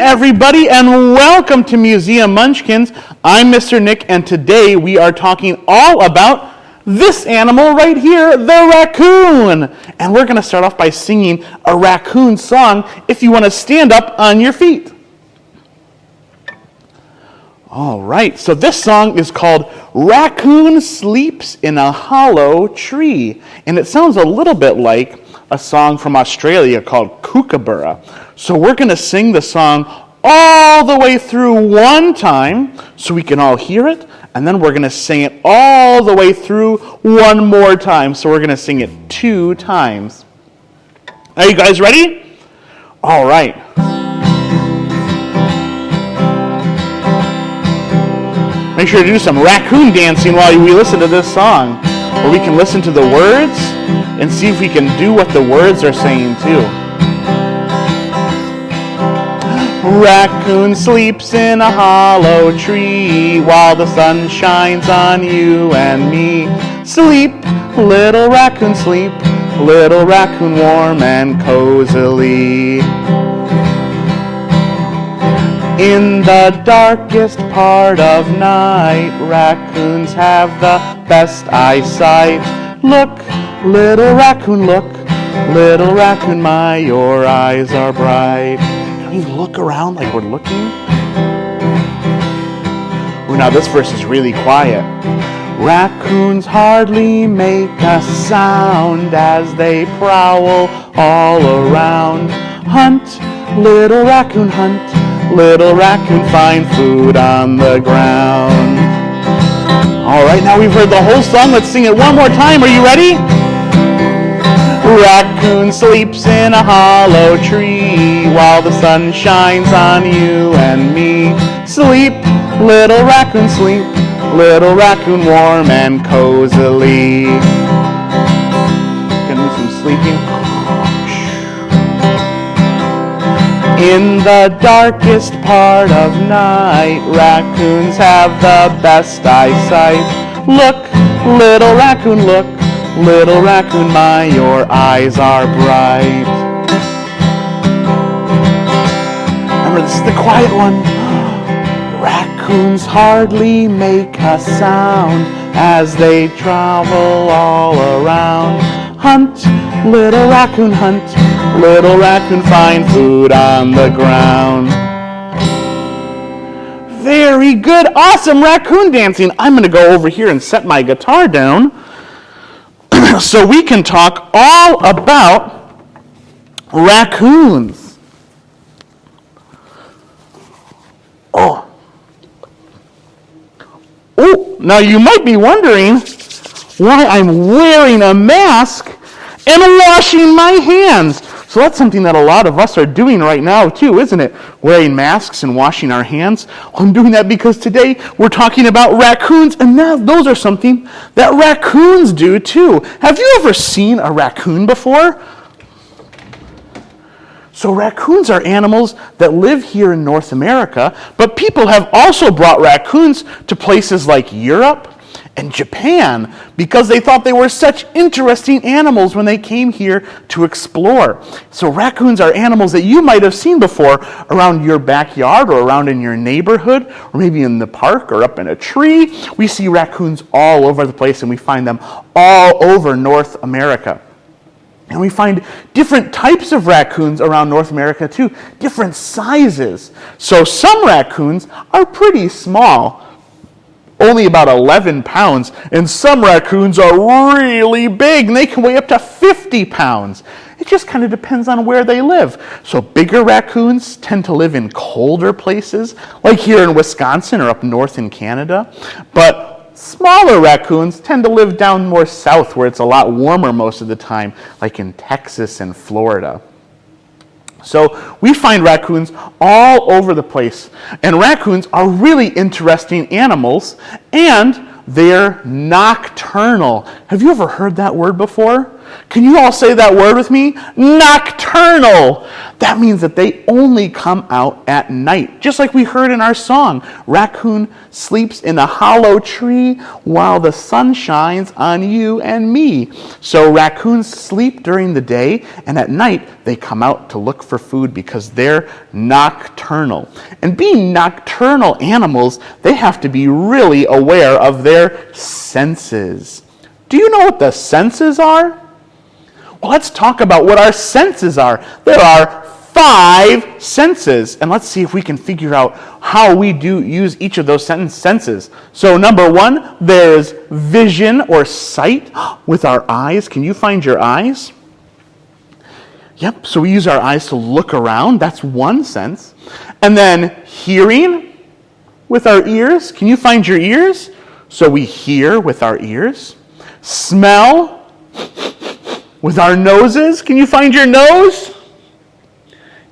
everybody, and welcome to Museum Munchkins. I'm Mr. Nick, and today we are talking all about this animal right here, the raccoon. And we're going to start off by singing a raccoon song if you want to stand up on your feet. All right, so this song is called Raccoon Sleeps in a Hollow Tree. And it sounds a little bit like a song from Australia called Kookaburra. So we're going to sing the song all the way through one time so we can all hear it. And then we're going to sing it all the way through one more time. So we're going to sing it 2 times. Are you guys ready? All right. Make sure to do some raccoon dancing while we listen to this song. Or we can listen to the words and see if we can do what the words are saying too. Raccoon sleeps in a hollow tree while the sun shines on you and me. Sleep, little raccoon, sleep, little raccoon, warm and cozily. In the darkest part of night, raccoons have the best eyesight. Look, little raccoon, look, little raccoon, my, your eyes are bright. Can we look around like we're looking? Oh, now this verse is really quiet. Raccoons hardly make a sound as they prowl all around. Hunt, little raccoon, hunt, little raccoon, find food on the ground. All right, now we've heard the whole song. Let's sing it one more time. Are you ready? Raccoon sleeps in a hollow tree while the sun shines on you and me. Sleep, little raccoon, sleep, little raccoon, warm and cozily. Gonna do some sleeping. In the darkest part of night, raccoons have the best eyesight. Look, little raccoon, look, little raccoon, my, your eyes are bright. Remember, this is the quiet one. Raccoons hardly make a sound as they travel all around. Hunt, little raccoon, hunt, little raccoon, find food on the ground. Very good, awesome raccoon dancing. I'm going to go over here and set my guitar down so we can talk all about raccoons. Oh, now you might be wondering why I'm wearing a mask and washing my hands. So that's something that a lot of us are doing right now too, isn't it? Wearing masks and washing our hands. Well, I'm doing that because today we're talking about raccoons, and those are something that raccoons do too. Have you ever seen a raccoon before? So raccoons are animals that live here in North America, but people have also brought raccoons to places like Europe and Japan because they thought they were such interesting animals when they came here to explore. So raccoons are animals that you might have seen before around your backyard or around in your neighborhood or maybe in the park or up in a tree. We see raccoons all over the place, and we find them all over North America. And we find different types of raccoons around North America too, different sizes. So some raccoons are pretty small, only about 11 pounds, and some raccoons are really big, and they can weigh up to 50 pounds. It just kind of depends on where they live. So bigger raccoons tend to live in colder places, like here in Wisconsin or up north in Canada. But smaller raccoons tend to live down more south, where it's a lot warmer most of the time, like in Texas and Florida. So we find raccoons all over the place. And raccoons are really interesting animals, and they're nocturnal. Have you ever heard that word before? Can you all say that word with me? Nocturnal. That means that they only come out at night. Just like we heard in our song, Raccoon sleeps in a hollow tree while the sun shines on you and me. So raccoons sleep during the day, and at night they come out to look for food because they're nocturnal. And being nocturnal animals, they have to be really aware of their senses. Do you know what the senses are? Well, let's talk about what our senses are. There are 5 senses, and let's see if we can figure out how we do use each of those senses. So number 1, there's vision or sight with our eyes. Can you find your eyes? Yep, so we use our eyes to look around. That's one sense. And then hearing with our ears. Can you find your ears? So we hear with our ears. Smell with our noses. Can you find your nose?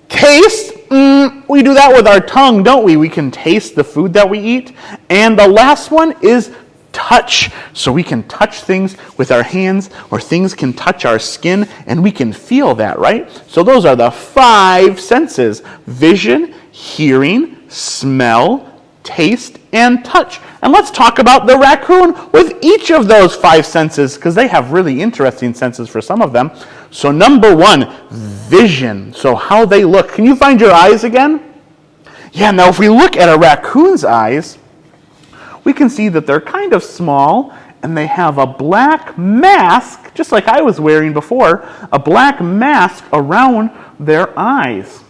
Taste. We do that with our tongue, don't we? We can taste the food that we eat. And the last one is touch. So we can touch things with our hands, or things can touch our skin, and we can feel that, right? So those are the 5 senses: vision, hearing, smell, taste, and touch. And let's talk about the raccoon with each of those 5 senses, because they have really interesting senses for some of them. So number 1, vision. So how they look. Can you find your eyes again? Yeah, now if we look at a raccoon's eyes, we can see that they're kind of small, and they have a black mask, just like I was wearing before, a black mask around their eyes.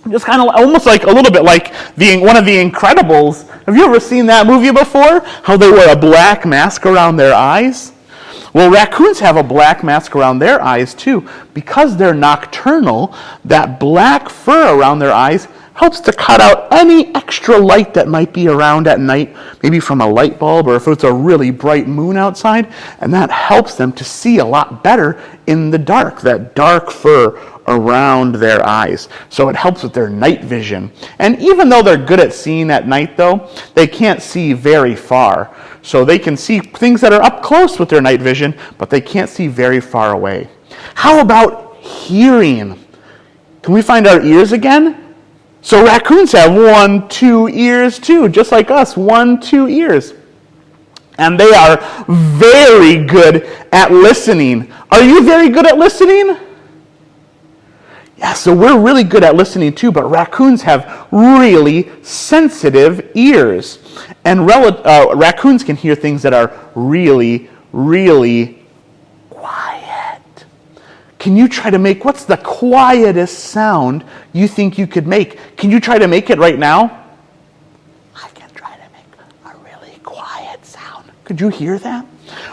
Just kind of almost like a little bit like one of the Incredibles. Have you ever seen that movie before? How they wear a black mask around their eyes? Well, raccoons have a black mask around their eyes too. Because they're nocturnal, that black fur around their eyes helps to cut out any extra light that might be around at night, maybe from a light bulb or if it's a really bright moon outside, and that helps them to see a lot better in the dark, that dark fur around their eyes. So it helps with their night vision. And even though they're good at seeing at night though, they can't see very far. So they can see things that are up close with their night vision, but they can't see very far away. How about hearing? Can we find our ears again? So raccoons have 1, 2 ears too, just like us, 1, 2 ears. And they are very good at listening. Are you very good at listening? Yeah, so we're really good at listening too, but raccoons have really sensitive ears. And raccoons can hear things that are really, really quiet. Can you try to make, what's the quietest sound you think you could make? Can you try to make it right now? I can try to make a really quiet sound. Could you hear that?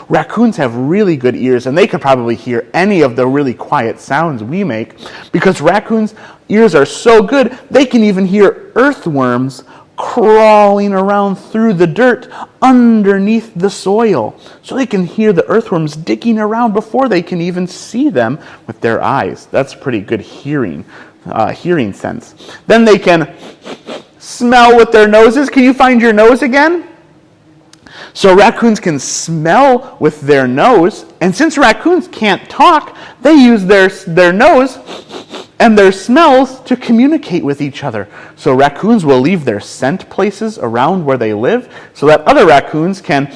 Raccoons have really good ears, and they could probably hear any of the really quiet sounds we make, because raccoons' ears are so good, they can even hear earthworms crawling around through the dirt underneath the soil. So they can hear the earthworms digging around before they can even see them with their eyes. That's pretty good hearing sense. Then they can smell with their noses. Can you find your nose again? So raccoons can smell with their nose, and since raccoons can't talk, they use their nose and their smells to communicate with each other. So raccoons will leave their scent places around where they live so that other raccoons can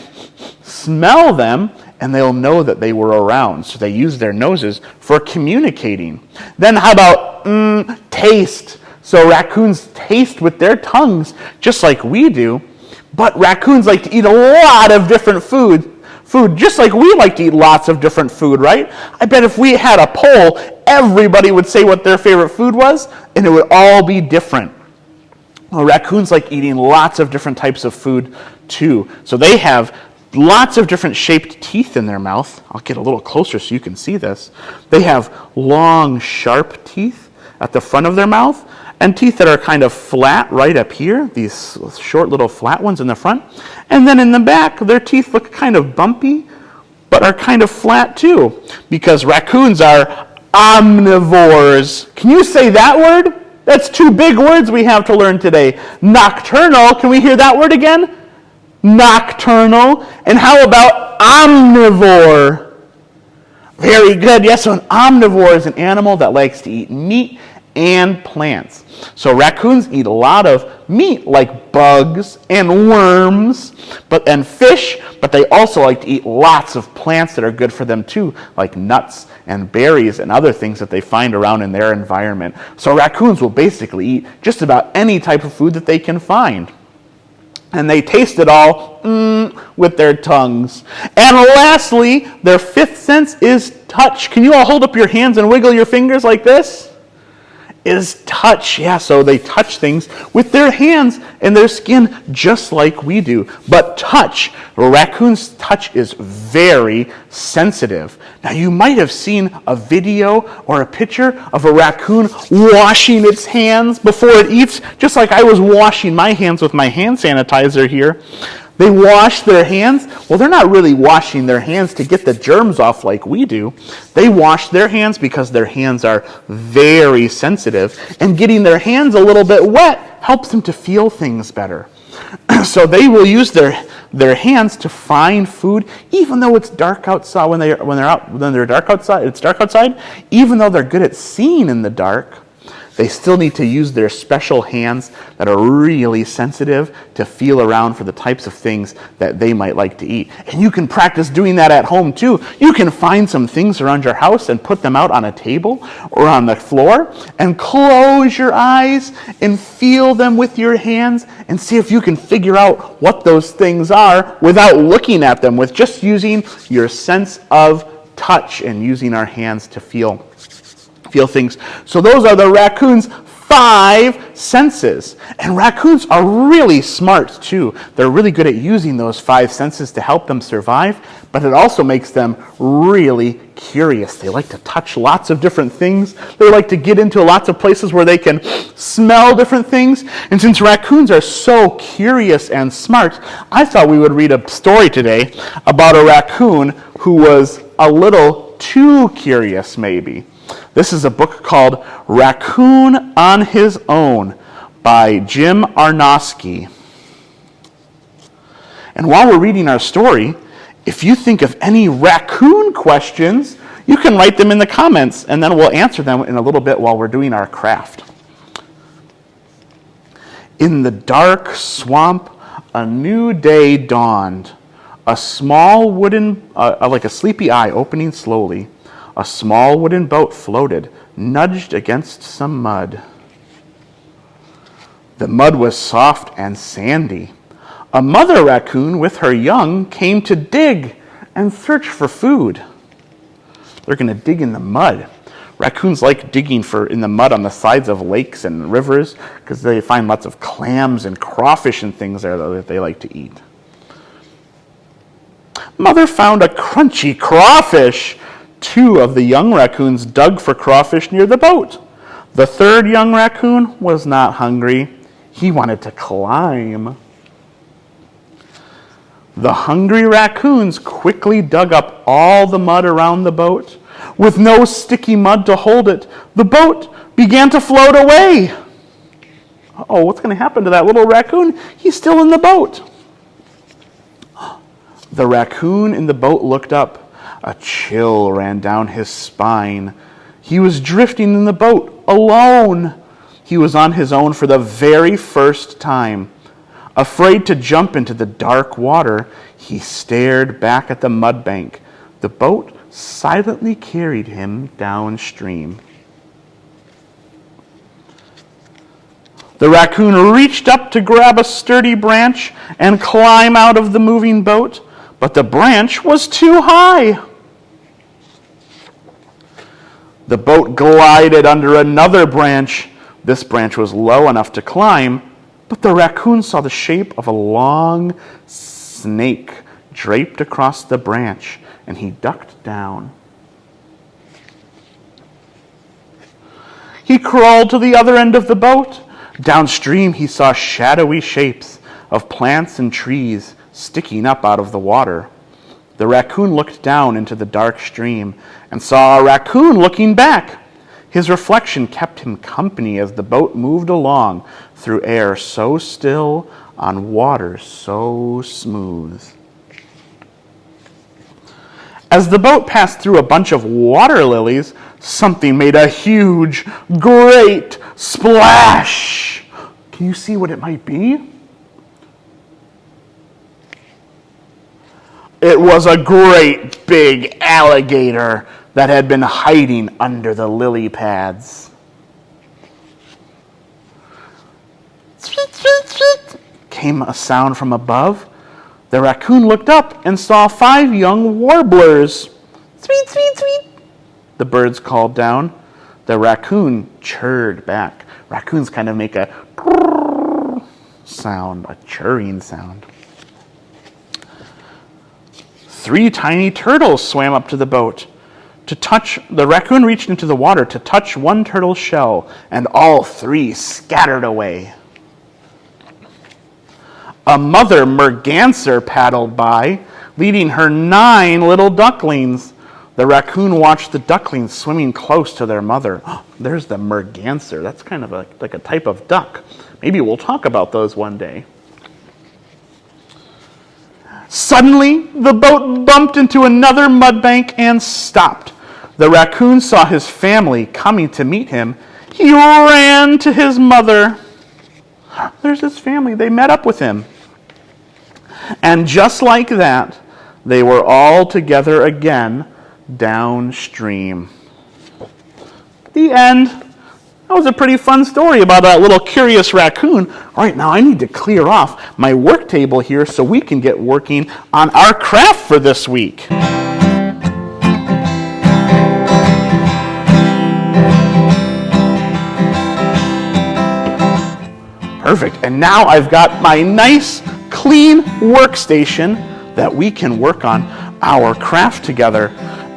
smell them and they'll know that they were around. So they use their noses for communicating. Then how about taste? So raccoons taste with their tongues just like we do, but raccoons like to eat a lot of different food just like we like to eat lots of different food, right? I bet if we had a poll, everybody would say what their favorite food was, and it would all be different. Well, raccoons like eating lots of different types of food too. So they have lots of different shaped teeth in their mouth. I'll get a little closer so you can see this. They have long, sharp teeth at the front of their mouth, and teeth that are kind of flat right up here, these short little flat ones in the front. And then in the back, their teeth look kind of bumpy, but are kind of flat too, because raccoons are omnivores. Can you say that word? That's 2 big words we have to learn today. Nocturnal, can we hear that word again? Nocturnal. And how about omnivore? Very good. Yes, so an omnivore is an animal that likes to eat meat and plants. So raccoons eat a lot of meat, like bugs and worms, and fish, but they also like to eat lots of plants that are good for them too, like nuts and berries and other things that they find around in their environment. So raccoons will basically eat just about any type of food that they can find. And they taste it all with their tongues. And lastly, their fifth sense is touch. Can you all hold up your hands and wiggle your fingers like this? Is touch. Yeah, so they touch things with their hands and their skin just like we do. But touch, a raccoon's touch is very sensitive. Now you might have seen a video or a picture of a raccoon washing its hands before it eats, just like I was washing my hands with my hand sanitizer here. They wash their hands. Well, they're not really washing their hands to get the germs off like we do. They wash their hands because their hands are very sensitive, and getting their hands a little bit wet helps them to feel things better. So they will use their hands to find food, even though it's dark outside. When they're dark outside, it's dark outside. Even though they're good at seeing in the dark, they still need to use their special hands that are really sensitive to feel around for the types of things that they might like to eat. And you can practice doing that at home too. You can find some things around your house and put them out on a table or on the floor and close your eyes and feel them with your hands and see if you can figure out what those things are without looking at them, with just using your sense of touch and using our hands to feel things. So those are the raccoon's 5 senses. And raccoons are really smart too. They're really good at using those 5 senses to help them survive, but it also makes them really curious. They like to touch lots of different things. They like to get into lots of places where they can smell different things. And since raccoons are so curious and smart, I thought we would read a story today about a raccoon who was a little too curious, maybe. This is a book called Raccoon on His Own by Jim Arnosky. And while we're reading our story, if you think of any raccoon questions, you can write them in the comments, and then we'll answer them in a little bit while we're doing our craft. In the dark swamp, a new day dawned. A small wooden, like a sleepy eye opening slowly. A small wooden boat floated, nudged against some mud. The mud was soft and sandy. A mother raccoon with her young came to dig and search for food. They're going to dig in the mud. Raccoons like digging in the mud on the sides of lakes and rivers because they find lots of clams and crawfish and things there that they like to eat. Mother found a crunchy crawfish. 2 of the young raccoons dug for crawfish near the boat. The 3rd young raccoon was not hungry. He wanted to climb. The hungry raccoons quickly dug up all the mud around the boat. With no sticky mud to hold it, the boat began to float away. Uh-oh, what's going to happen to that little raccoon? He's still in the boat. The raccoon in the boat looked up. A chill ran down his spine. He was drifting in the boat, alone. He was on his own for the very first time. Afraid to jump into the dark water, he stared back at the mud bank. The boat silently carried him downstream. The raccoon reached up to grab a sturdy branch and climb out of the moving boat, but the branch was too high. The boat glided under another branch. This branch was low enough to climb, but the raccoon saw the shape of a long snake draped across the branch, and he ducked down. He crawled to the other end of the boat. Downstream, he saw shadowy shapes of plants and trees sticking up out of the water. The raccoon looked down into the dark stream and saw a raccoon looking back. His reflection kept him company as the boat moved along through air so still on water so smooth. As the boat passed through a bunch of water lilies, something made a huge, great splash. Can you see what it might be? It was a great big alligator that had been hiding under the lily pads. Sweet, sweet, sweet, came a sound from above. The raccoon looked up and saw 5 young warblers. Sweet, sweet, sweet, the birds called down. The raccoon chirred back. Raccoons kind of make a sound, a chirring sound. 3 tiny turtles swam up to the boat. The raccoon reached into the water to touch one turtle's shell, and all 3 scattered away. A mother merganser paddled by, leading her 9 little ducklings. The raccoon watched the ducklings swimming close to their mother. Oh, there's the merganser. That's kind of like a type of duck. Maybe we'll talk about those one day. Suddenly, the boat bumped into another mudbank and stopped. The raccoon saw his family coming to meet him. He ran to his mother. There's his family. They met up with him. And just like that, they were all together again downstream. The end. That was a pretty fun story about that little curious raccoon. All right, now I need to clear off my work table here so we can get working on our craft for this week. Perfect. And now I've got my nice, clean workstation that we can work on our craft together.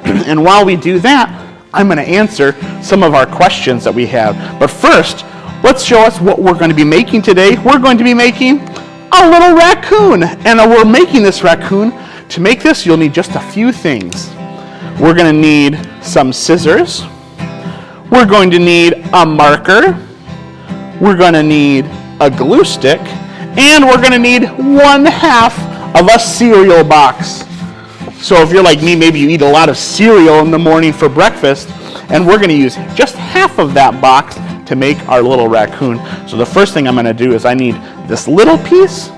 And while we do that, I'm going to answer some of our questions that we have. But first, let's show us what we're going to be making today. We're going to be making a little raccoon. And we're making this raccoon. To make this, you'll need just a few things. We're going to need some scissors. We're going to need a marker. We're going to need a glue stick. And we're going to need 1/2 of a cereal box. So if you're like me, maybe you eat a lot of cereal in the morning for breakfast, and we're going to use just half of that box to make our little raccoon. So the first thing I'm going to do is I need this little piece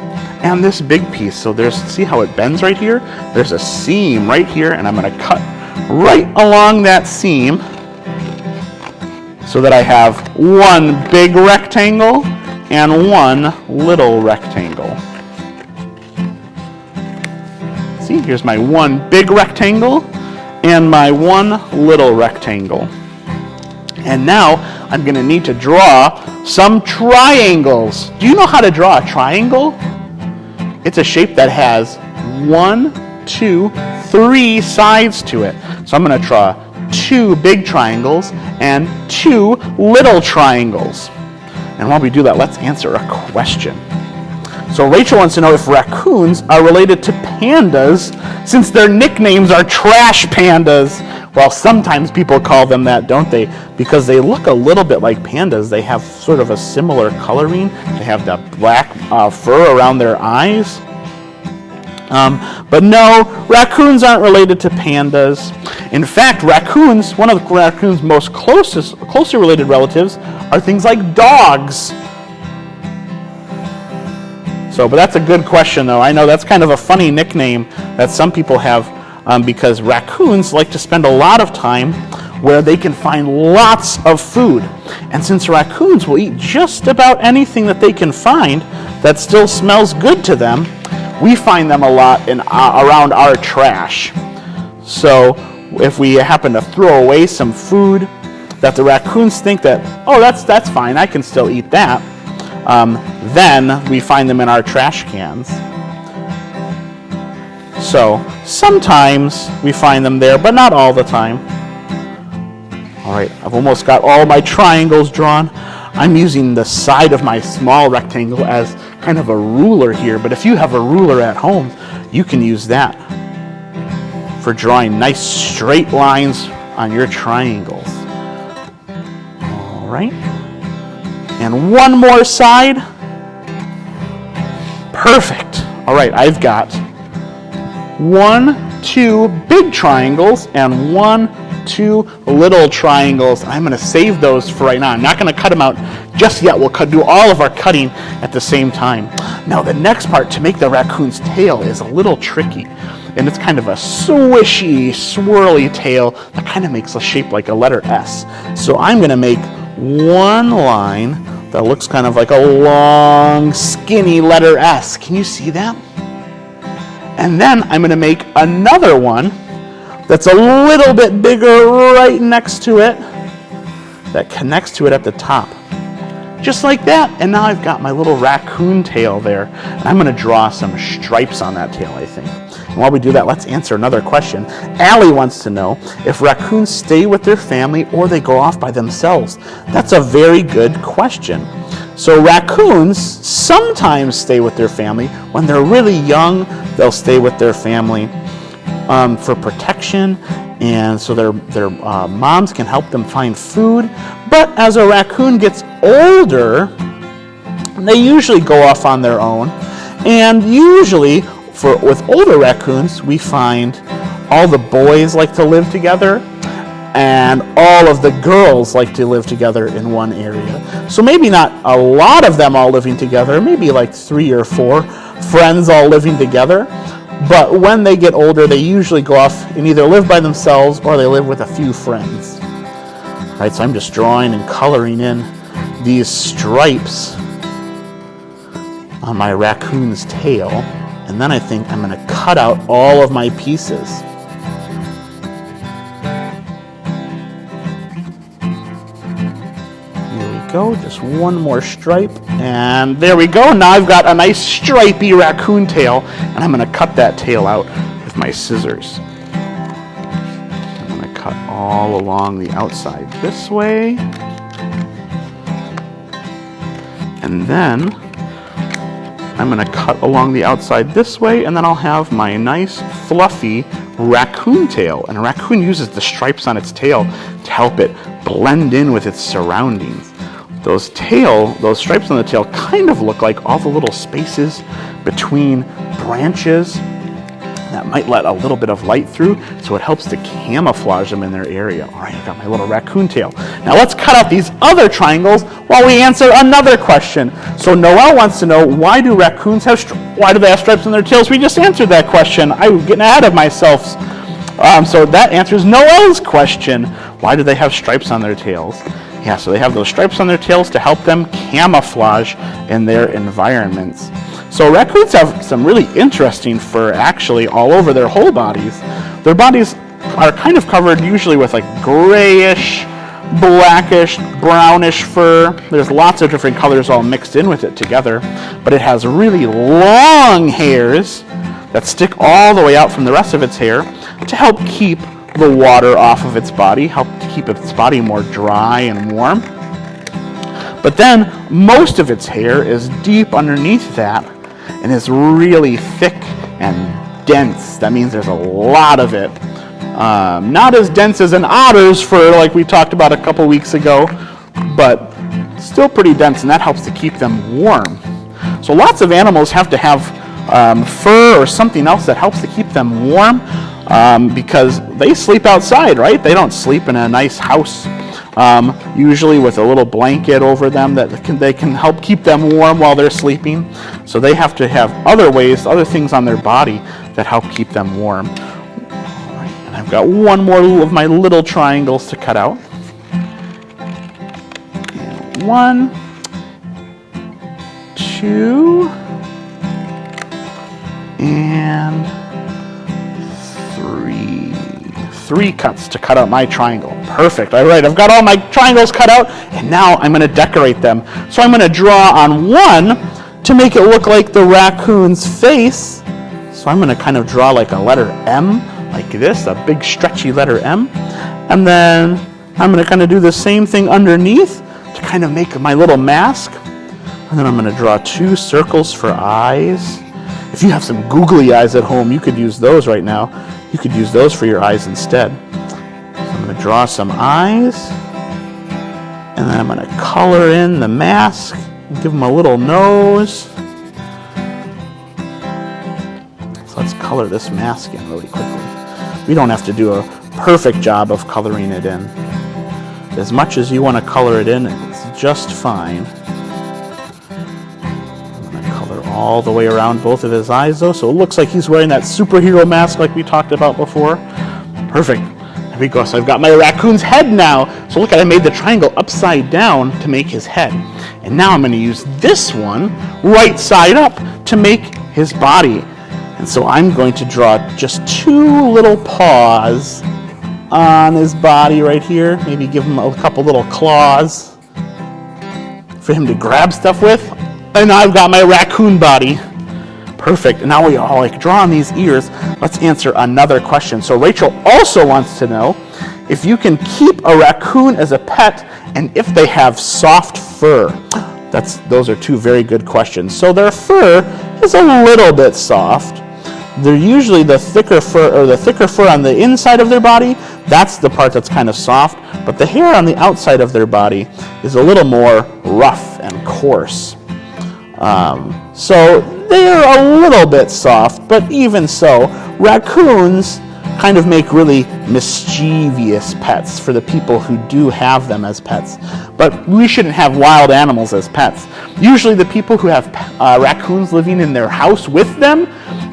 and this big piece. So see how it bends right here? There's a seam right here, and I'm going to cut right along that seam so that I have one big rectangle and one little rectangle. See, here's my one big rectangle and my one little rectangle. And now I'm going to need to draw some triangles. Do you know how to draw a triangle? It's a shape that has 1, 2, 3 sides to it. So I'm going to draw 2 big triangles and 2 little triangles. And while we do that, let's answer a question. So Rachel wants to know if raccoons are related to pandas since their nicknames are trash pandas. Well, sometimes people call them that, don't they? Because they look a little bit like pandas. They have sort of a similar coloring. They have the black fur around their eyes. But no, raccoons aren't related to pandas. In fact, raccoons, one of the raccoon's most closely related relatives are things like dogs. But that's a good question, though. I know that's kind of a funny nickname that some people have because raccoons like to spend a lot of time where they can find lots of food. And since raccoons will eat just about anything that they can find that still smells good to them, we find them a lot around our trash. So if we happen to throw away some food that the raccoons think that, oh, that's fine, I can still eat that, then we find them in our trash cans. So sometimes we find them there, but not all the time. All right, I've almost got all my triangles drawn. I'm using the side of my small rectangle as kind of a ruler here, but if you have a ruler at home, you can use that for drawing nice straight lines on your triangles. All right. And one more side. Perfect. All right, I've got 1, 2 big triangles and 1, 2 little triangles. I'm going to save those for right now. I'm not going to cut them out just yet. We'll do all of our cutting at the same time. Now the next part to make the raccoon's tail is a little tricky. And it's kind of a swishy, swirly tail that kind of makes a shape like a letter S. So I'm going to make one line that looks kind of like a long, skinny letter S. Can you see that? And then I'm going to make another one that's a little bit bigger right next to it that connects to it at the top. Just like that. And now I've got my little raccoon tail there. And I'm going to draw some stripes on that tail, I think. And while we do that, let's answer another question. Allie wants to know if raccoons stay with their family or they go off by themselves. That's a very good question. So raccoons sometimes stay with their family. When they're really young, they'll stay with their family for protection, and so their moms can help them find food. But as a raccoon gets older, they usually go off on their own. And usually, with older raccoons, we find all the boys like to live together, and all of the girls like to live together in one area. So maybe not a lot of them all living together, maybe like 3 or 4 friends all living together. But when they get older, they usually go off and either live by themselves or they live with a few friends. All right, so I'm just drawing and coloring in these stripes on my raccoon's tail. And then I think I'm going to cut out all of my pieces. Go, just one more stripe, and there we go. Now I've got a nice stripy raccoon tail, and I'm going to cut that tail out with my scissors. I'm going to cut all along the outside this way, and then I'm going to cut along the outside this way, and then I'll have my nice fluffy raccoon tail. And a raccoon uses the stripes on its tail to help it blend in with its surroundings. Those stripes on the tail kind of look like all the little spaces between branches that might let a little bit of light through, so it helps to camouflage them in their area. All right, I got my little raccoon tail. Now let's cut out these other triangles while we answer another question. So Noelle wants to know, why do raccoons have stripes on their tails? We just answered that question. I'm getting ahead of myself. So that answers Noelle's question. Why do they have stripes on their tails? Yeah, so they have those stripes on their tails to help them camouflage in their environments. So raccoons have some really interesting fur actually all over their whole bodies. Their bodies are kind of covered usually with like grayish, blackish, brownish fur. There's lots of different colors all mixed in with it together, but it has really long hairs that stick all the way out from the rest of its hair to help keep the water off of its body, help to keep its body more dry and warm. But then most of its hair is deep underneath that and is really thick and dense. That means there's a lot of it. Not as dense as an otter's fur like we talked about a couple weeks ago, but still pretty dense, and that helps to keep them warm. So lots of animals have to have fur or something else that helps to keep them warm. Because they sleep outside, right? They don't sleep in a nice house, usually with a little blanket over them that they can help keep them warm while they're sleeping. So they have to have other things on their body that help keep them warm. All right, and I've got one more of my little triangles to cut out. And 1, 2, and 3 cuts to cut out my triangle. Perfect. All right, I've got all my triangles cut out, and now I'm going to decorate them. So I'm going to draw on one to make it look like the raccoon's face. So I'm going to kind of draw like a letter M, like this, a big stretchy letter M. And then I'm going to kind of do the same thing underneath to kind of make my little mask. And then I'm going to draw 2 circles for eyes. If you have some googly eyes at home, you could use those right now. You could use those for your eyes instead. So I'm going to draw some eyes, and then I'm going to color in the mask and give them a little nose. So let's color this mask in really quickly. We don't have to do a perfect job of coloring it in. As much as you want to color it in, it's just fine. I'm going to color all the way around both of his eyes, though, so it looks like he's wearing that superhero mask like we talked about before. Perfect. There we go. So I've got my raccoon's head now. So look, I made the triangle upside down to make his head. And now I'm going to use this one right side up to make his body. And so I'm going to draw just 2 little paws on his body right here. Maybe give him a couple little claws for him to grab stuff with. And now I've got my raccoon body. Perfect. And now we all draw on these ears. Let's answer another question. So Rachel also wants to know if you can keep a raccoon as a pet and if they have soft fur. Those are 2 very good questions. So their fur is a little bit soft. They're usually the thicker fur on the inside of their body. That's the part that's kind of soft. But the hair on the outside of their body is a little more rough and coarse. So they're a little bit soft, but even so, raccoons kind of make really mischievous pets for the people who do have them as pets. But we shouldn't have wild animals as pets. Usually the people who have raccoons living in their house with them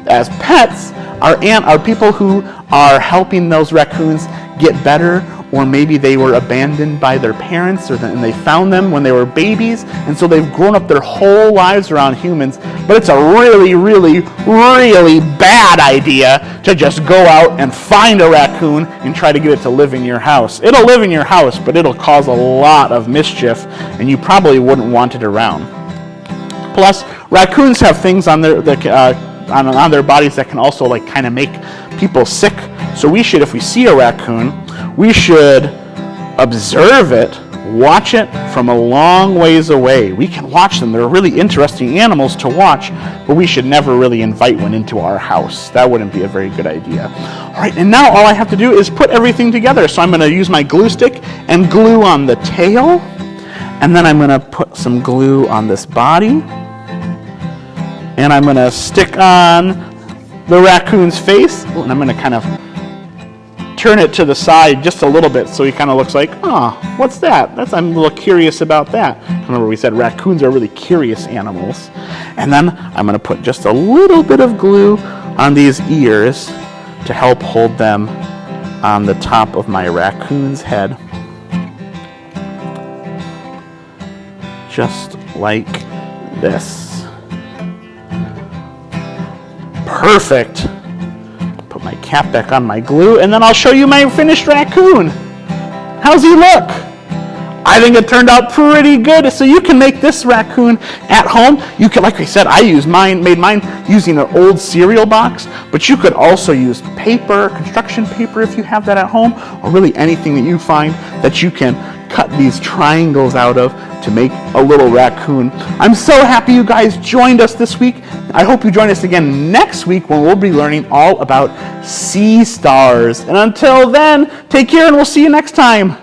as pets are people who are helping those raccoons get better, or maybe they were abandoned by their parents and they found them when they were babies, and so they've grown up their whole lives around humans. But it's a really, really, really bad idea to just go out and find a raccoon and try to get it to live in your house. It'll live in your house, but it'll cause a lot of mischief, and you probably wouldn't want it around. Plus, raccoons have things on their bodies that can also kind of make people sick. So we should, if we see a raccoon, we should observe it, watch it from a long ways away. We can watch them. They're really interesting animals to watch, but we should never really invite one into our house. That wouldn't be a very good idea. All right, and now all I have to do is put everything together. So I'm going to use my glue stick and glue on the tail, and then I'm going to put some glue on this body, and I'm going to stick on the raccoon's face, and I'm going to kind of turn it to the side just a little bit so he kind of looks like, oh, what's that? I'm a little curious about that. Remember we said raccoons are really curious animals. And then I'm going to put just a little bit of glue on these ears to help hold them on the top of my raccoon's head. Just like this. Perfect. Put my cap back on my glue, and then I'll show you my finished raccoon. How's he look? I think it turned out pretty good. So you can make this raccoon at home. You can, like I said, made mine using an old cereal box, but you could also use paper, construction paper if you have that at home, or really anything that you find that you can cut these triangles out of to make a little raccoon. I'm so happy you guys joined us this week. I hope you join us again next week when we'll be learning all about sea stars. And until then, take care and we'll see you next time.